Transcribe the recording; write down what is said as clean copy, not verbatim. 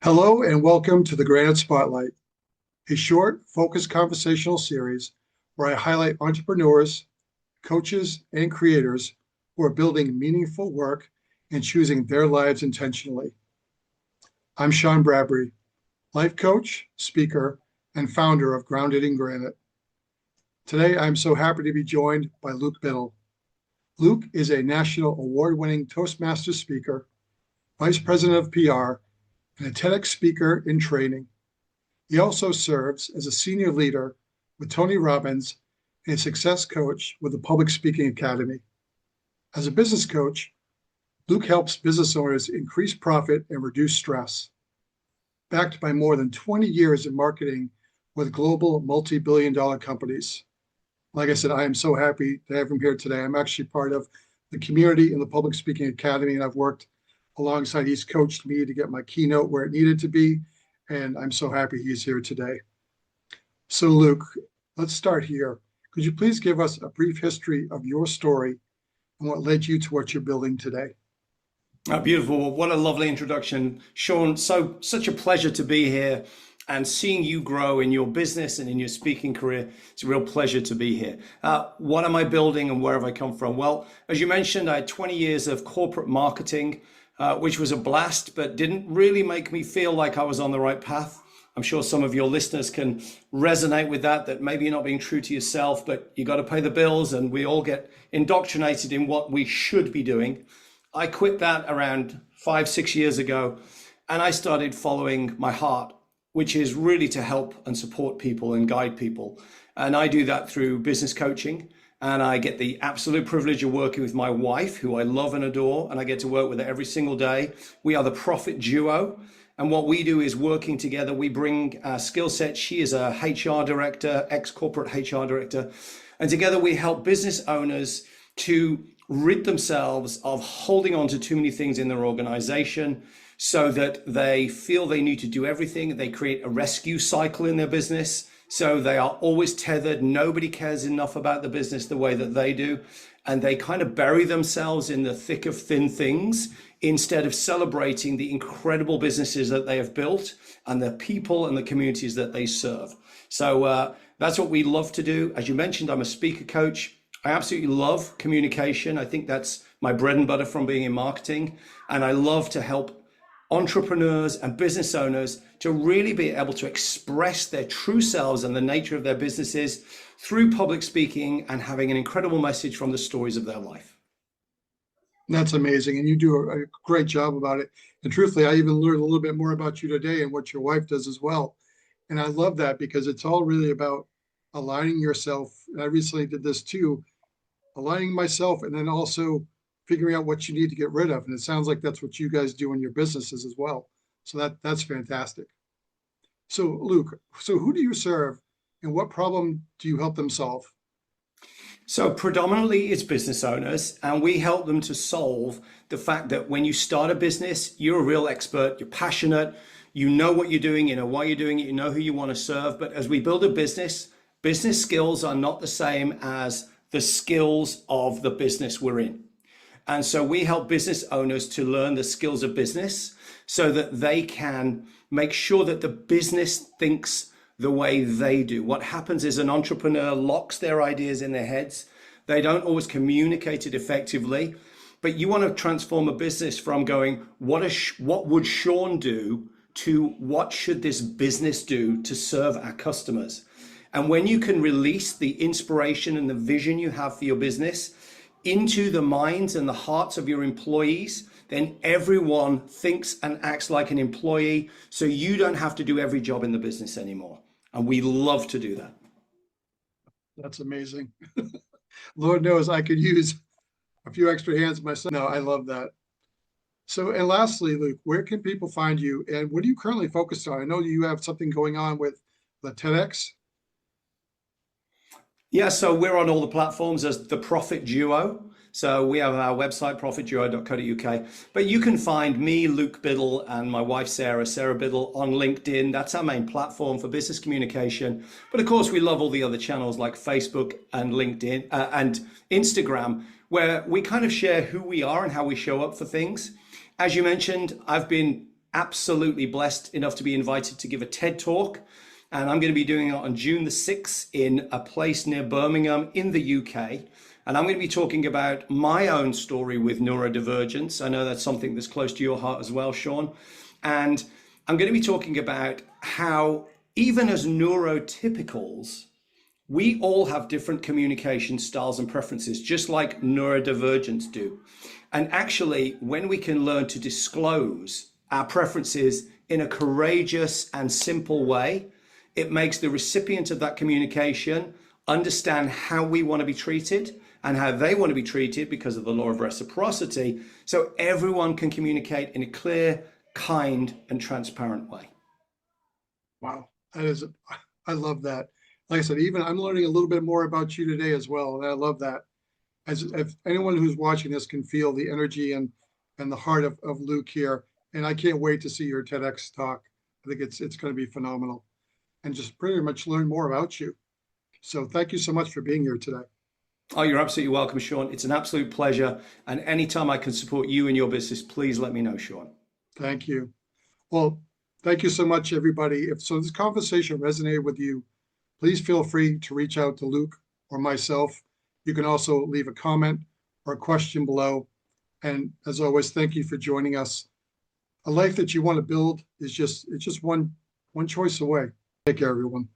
Hello and welcome to the Granite Spotlight, a short, focused conversational series where I highlight entrepreneurs, coaches, and creators who are building meaningful work and choosing their lives intentionally. I'm Sean Bradbury, life coach, speaker, and founder of Grounded in Granite. Today, I'm so happy to be joined by Luke Biddle. Luke is a national award-winning Toastmasters speaker, vice president of PR, and a TEDx speaker in training. He also serves as a senior leader with Tony Robbins and a success coach with the Public Speaking Academy. As a business coach, Luke helps business owners increase profit and reduce stress. Backed by more than 20 years in marketing with global multi-billion-dollar companies. Like I said, I am so happy to have him here today. I'm actually part of the community in the Public Speaking Academy, and I've worked alongside. He's coached me to get my keynote where it needed to be, and I'm so happy he's here today. So Luke, let's start here. Could you please give us a brief history of your story and what led you to what you're building today? Beautiful. What a lovely introduction, Sean. Such a pleasure to be here and seeing you grow in your business and in your speaking career. It's a real pleasure to be here. What am I building and where have I come from? Well, as you mentioned, I had 20 years of corporate marketing, which was a blast, but didn't really make me feel like I was on the right path. I'm sure some of your listeners can resonate with that maybe you're not being true to yourself, but you got to pay the bills, and we all get indoctrinated in what we should be doing. I quit that around 5-6 years ago, and I started following my heart, which is really to help and support people and guide people. And I do that through business coaching. And I get the absolute privilege of working with my wife, who I love and adore, and I get to work with her every single day. We are the profit duo. And what we do is working together. We bring our skill set. She is a HR director, ex-corporate HR director. And together we help business owners to rid themselves of holding on to too many things in their organization so that they feel they need to do everything. They create a rescue cycle in their business. So they are always tethered. Nobody cares enough about the business the way that they do. And they kind of bury themselves in the thick of thin things instead of celebrating the incredible businesses that they have built and the people and the communities that they serve. So that's what we love to do. As you mentioned, I'm a speaker coach. I absolutely love communication. I think that's my bread and butter from being in marketing. And I love to help entrepreneurs and business owners to really be able to express their true selves and the nature of their businesses through public speaking and having an incredible message from the stories of their life. That's amazing. And you do a great job about it. And truthfully, I even learned a little bit more about you today and what your wife does as well. And I love that because it's all really about aligning yourself. And I recently did this too, aligning myself and then also figuring out what you need to get rid of. And it sounds like that's what you guys do in your businesses as well. So that's fantastic. So Luke, so who do you serve and what problem do you help them solve? So predominantly it's business owners, and we help them to solve the fact that when you start a business, you're a real expert, you're passionate, you know what you're doing, you know why you're doing it, you know who you want to serve. But as we build a business skills are not the same as the skills of the business we're in. And so we help business owners to learn the skills of business so that they can make sure that the business thinks the way they do. What happens is an entrepreneur locks their ideas in their heads. They don't always communicate it effectively, but you want to transform a business from going, what would Sean do, to what should this business do to serve our customers? And when you can release the inspiration and the vision you have for your business into the minds and the hearts of your employees, then everyone thinks and acts like an employee, so you don't have to do every job in the business anymore. And we love to do that. That's amazing. Lord knows I could use a few extra hands myself. No, I love that. So, and lastly, Luke, where can people find you and what are you currently focused on? I know you have something going on with the TEDx. Yeah, so we're on all the platforms as the Profit Duo. So we have our website, profitduo.co.uk. But you can find me, Luke Biddle, and my wife, Sarah Biddle, on LinkedIn. That's our main platform for business communication. But of course, we love all the other channels like Facebook and LinkedIn and Instagram, where we kind of share who we are and how we show up for things. As you mentioned, I've been absolutely blessed enough to be invited to give a TED talk. And I'm going to be doing it on June the 6th in a place near Birmingham in the UK. And I'm going to be talking about my own story with neurodivergence. I know that's something that's close to your heart as well, Sean. And I'm going to be talking about how even as neurotypicals, we all have different communication styles and preferences, just like neurodivergents do. And actually, when we can learn to disclose our preferences in a courageous and simple way, it makes the recipient of that communication understand how we want to be treated and how they want to be treated because of the law of reciprocity, so everyone can communicate in a clear, kind, and transparent way. Wow, I love that. Like I said, even I'm learning a little bit more about you today as well, and I love that. As if anyone who's watching this can feel the energy and the heart of Luke here, and I can't wait to see your TEDx talk. I think it's going to be phenomenal, and just pretty much learn more about you. So thank you so much for being here today. Oh, you're absolutely welcome, Sean. It's an absolute pleasure. And anytime I can support you and your business, please let me know, Sean. Thank you. Well, thank you so much, everybody. If so, this conversation resonated with you, please feel free to reach out to Luke or myself. You can also leave a comment or a question below. And as always, thank you for joining us. A life that you want to build is just one choice away. Take care, everyone.